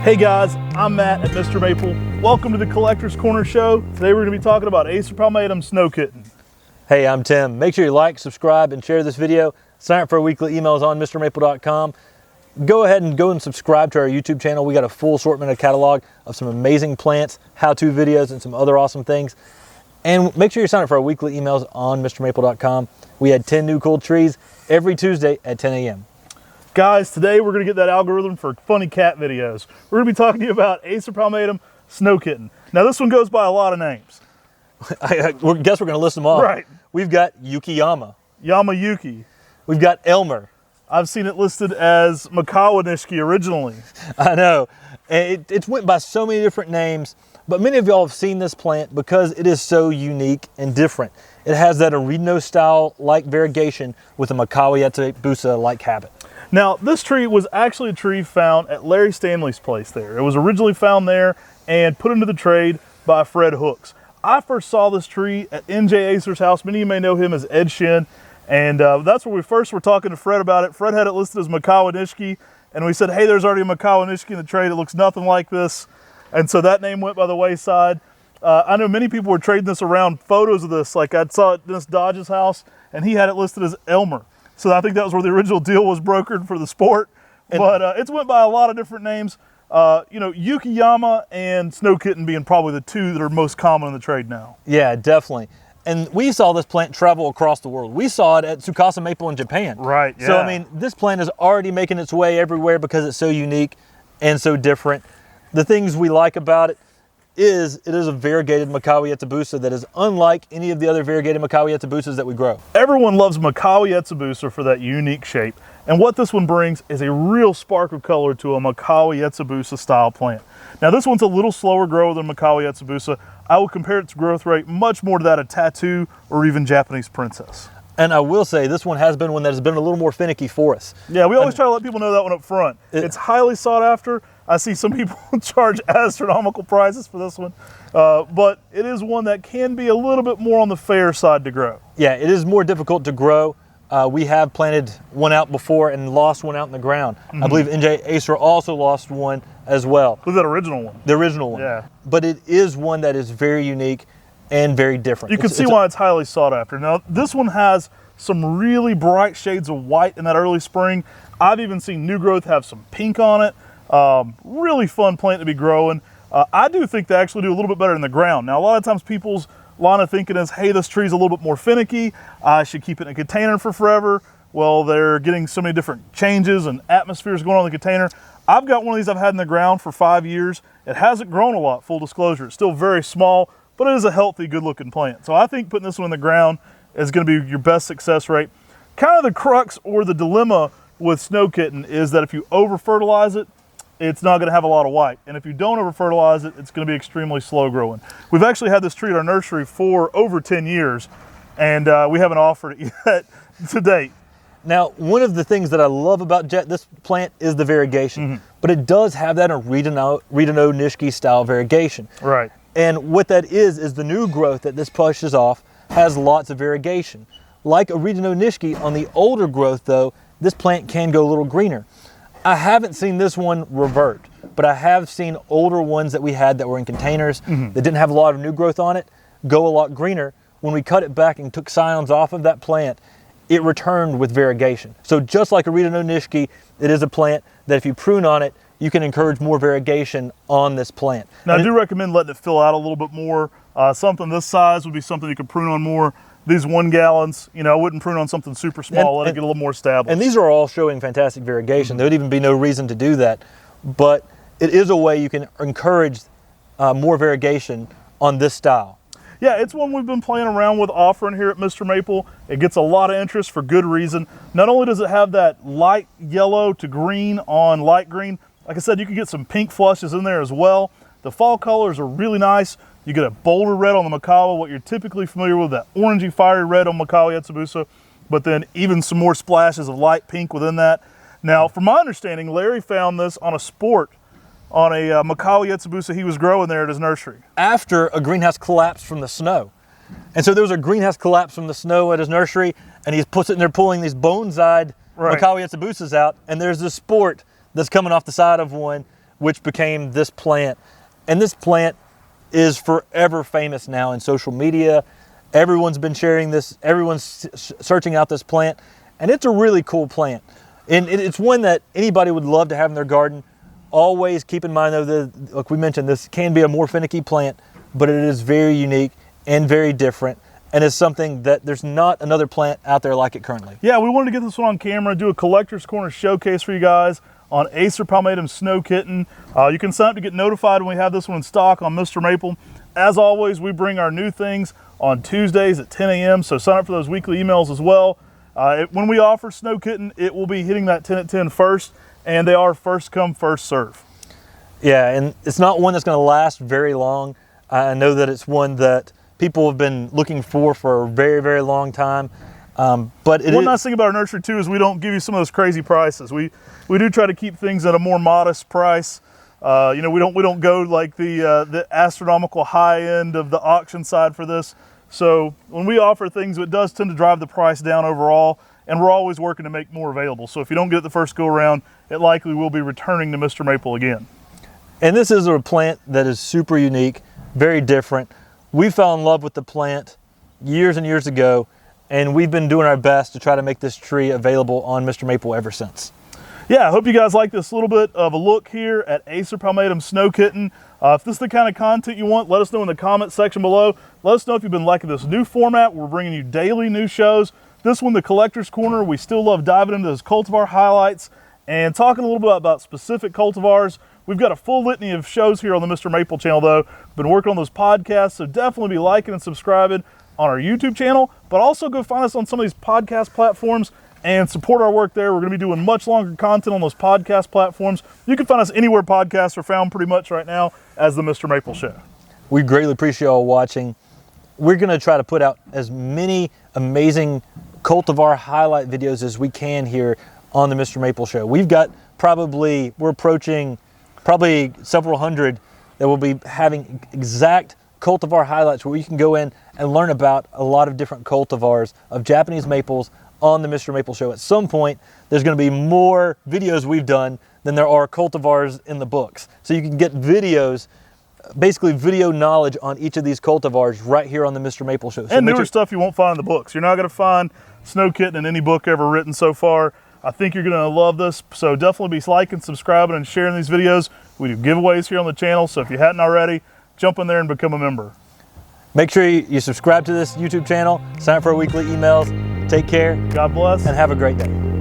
Hey guys, I'm Matt at Mr. Maple. Welcome to the Collector's Corner Show. Today we're going to be talking about Acer palmatum snow kitten. Hey, I'm Tim. Make sure you like, subscribe, and share this video. Sign up for our weekly emails on MrMaple.com. Go ahead and subscribe to our YouTube channel. We got a full assortment of catalog of some amazing plants, how-to videos, and some other awesome things. And make sure you sign up for our weekly emails on MrMaple.com. We had 10 new cool trees every Tuesday at 10 a.m. Guys, today we're going to get that algorithm for funny cat videos. We're going to be talking to you about Acer palmatum snow kitten. Now this one goes by a lot of names. I guess we're going to list them all. Right. We've got Yukiyama. Yamayuki. We've got Elmer. I've seen it listed as Mikawa nishiki originally. I know. It's went by so many different names, but many of y'all have seen this plant because it is so unique and different. It has that Aridino style like variegation with a Mikawa Yatsubusa like habit. Now, this tree was actually a tree found at Larry Stanley's place there. It was originally found there and put into the trade by Fred Hooks. I first saw this tree at NJ Acer's house. Many of you may know him as Ed Shin, and that's where we first were talking to Fred about it. Fred had it listed as Mikawa nishiki, and we said, hey, there's already a Mikawa nishiki in the trade. It looks nothing like this. And so that name went by the wayside. I know many people were trading this around photos of this. Like I saw it at Dennis Dodge's house, and he had it listed as Elmer. So I think that was where the original deal was brokered for the sport. But it's went by a lot of different names. You know, Yukiyama and snow kitten being probably the two that are most common in the trade now. Yeah, definitely. And we saw this plant travel across the world. We saw it at Tsukasa Maple in Japan. Right, yeah. So, I mean, this plant is already making its way everywhere because it's so unique and so different. The things we like about it is a variegated Mikawa Yatsubusa that is unlike any of the other variegated Mikawa Yatsubusas that we grow. Everyone loves Mikawa Yatsubusa for that unique shape. And what this one brings is a real spark of color to a Mikawa Yatsubusa style plant. Now this one's a little slower grower than Mikawa Yatsubusa. I would compare its growth rate much more to that of Tattoo or even Japanese Princess. And I will say this one has been one that has been a little more finicky for us. Yeah, we always try to let people know that one up front. It's highly sought after. I see some people charge astronomical prices for this one, but it is one that can be a little bit more on the fair side to grow. Yeah, it is more difficult to grow. We have planted one out before and lost one out in the ground. I believe NJ Acer also lost one as well. Who's that original one? The original one. Yeah. But it is one that is very unique and very different. You can see why it's highly sought after. Now, this one has some really bright shades of white in that early spring. I've even seen new growth have some pink on it. Really fun plant to be growing. I do think they actually do a little bit better in the ground. Now, a lot of times people's line of thinking is, hey, this tree's a little bit more finicky. I should keep it in a container for forever. Well, they're getting so many different changes and atmospheres going on in the container. I've got one of these I've had in the ground for 5 years. It hasn't grown a lot, full disclosure. It's still very small, but it is a healthy, good-looking plant. So I think putting this one in the ground is going to be your best success rate. Kind of the crux or the dilemma with snow kitten is that if you over-fertilize it, it's not going to have a lot of white. And if you don't over-fertilize it, it's going to be extremely slow growing. We've actually had this tree at our nursery for over 10 years, and we haven't offered it yet to date. Now, one of the things that I love about this plant is the variegation, but it does have that Aridino nishiki style variegation. Right. And what that is the new growth that this pushes off has lots of variegation. Like Aridino nishiki, on the older growth though, this plant can go a little greener. I haven't seen this one revert, but I have seen older ones that we had that were in containers that didn't have a lot of new growth on it go a lot greener. When we cut it back and took scions off of that plant, it returned with variegation. So just like Aridino nishiki, it is a plant that if you prune on it, you can encourage more variegation on this plant. Now, I do recommend letting it fill out a little bit more. Something this size would be something you could prune on more. These 1 gallons, you know, I wouldn't prune on something super small, let it get a little more established. And these are all showing fantastic variegation. There would even be no reason to do that. But it is a way you can encourage more variegation on this style. Yeah, it's one we've been playing around with offering here at Mr. Maple. It gets a lot of interest for good reason. Not only does it have that light yellow to green on light green, like I said, you can get some pink flushes in there as well. The fall colors are really nice. You get a bolder red on the Mikawa, what you're typically familiar with, that orangey fiery red on Mikawa Yatsubusa, but then even some more splashes of light pink within that. Now, from my understanding, Larry found this on a sport on a Mikawa Yatsubusa he was growing there at his nursery. After a greenhouse collapsed from the snow. And so there was a greenhouse collapse from the snow at his nursery, and he puts it in there pulling these bone-side Mikawa Yatsubusas out, and there's this sport that's coming off the side of one which became this plant. And this plant is forever famous now in social media. Everyone's been sharing this, everyone's searching out this plant, and it's a really cool plant. And it's one that anybody would love to have in their garden. Always keep in mind though, that, like we mentioned, this can be a more finicky plant, but it is very unique and very different, and is something that there's not another plant out there like it currently. Yeah, we wanted to get this one on camera, do a collector's corner showcase for you guys on Acer palmatum snow kitten. You can sign up to get notified when we have this one in stock on Mr. Maple. As always, we bring our new things on Tuesdays at 10 a.m. So sign up for those weekly emails as well. When we offer snow kitten, it will be hitting that 10 at 10 first, and they are first come, first serve. Yeah, and it's not one that's going to last very long. I know that it's one that people have been looking for a very, very long time. But one nice thing about our nursery too is we don't give you some of those crazy prices. We do try to keep things at a more modest price. You know, we don't go like the astronomical high end of the auction side for this. So when we offer things, it does tend to drive the price down overall, and we're always working to make more available. So if you don't get it the first go around, it likely will be returning to Mr. Maple again. And this is a plant that is super unique, very different. We fell in love with the plant years and years ago, and we've been doing our best to try to make this tree available on Mr. Maple ever since. Yeah, I hope you guys like this little bit of a look here at Acer palmatum snow kitten. If this is the kind of content you want, let us know in the comment section below. Let us know if you've been liking this new format. We're bringing you daily new shows. This one, the Collector's Corner, we still love diving into those cultivar highlights and talking a little bit about specific cultivars. We've got a full litany of shows here on the Mr. Maple channel though. Been working on those podcasts, so definitely be liking and subscribing on our YouTube channel, but also go find us on some of these podcast platforms and support our work there. We're going to be doing much longer content on those podcast platforms. You can find us anywhere podcasts are found pretty much right now as the Mr. Maple Show. We greatly appreciate y'all watching. We're going to try to put out as many amazing cultivar highlight videos as we can here on the Mr. Maple Show. We've got we're approaching probably several hundred that will be having exact cultivar highlights where you can go in and learn about a lot of different cultivars of Japanese maples on the Mr. Maple Show. At some point, there's going to be more videos we've done than there are cultivars in the books. So you can get videos, basically video knowledge on each of these cultivars right here on the Mr. Maple Show. So and newer stuff you won't find in the books. You're not going to find snow kitten in any book ever written so far. I think you're going to love this, so definitely be liking, subscribing, and sharing these videos. We do giveaways here on the channel, so if you hadn't already, jump in there and become a member. Make sure you subscribe to this YouTube channel, sign up for our weekly emails. Take care. God bless. And have a great day.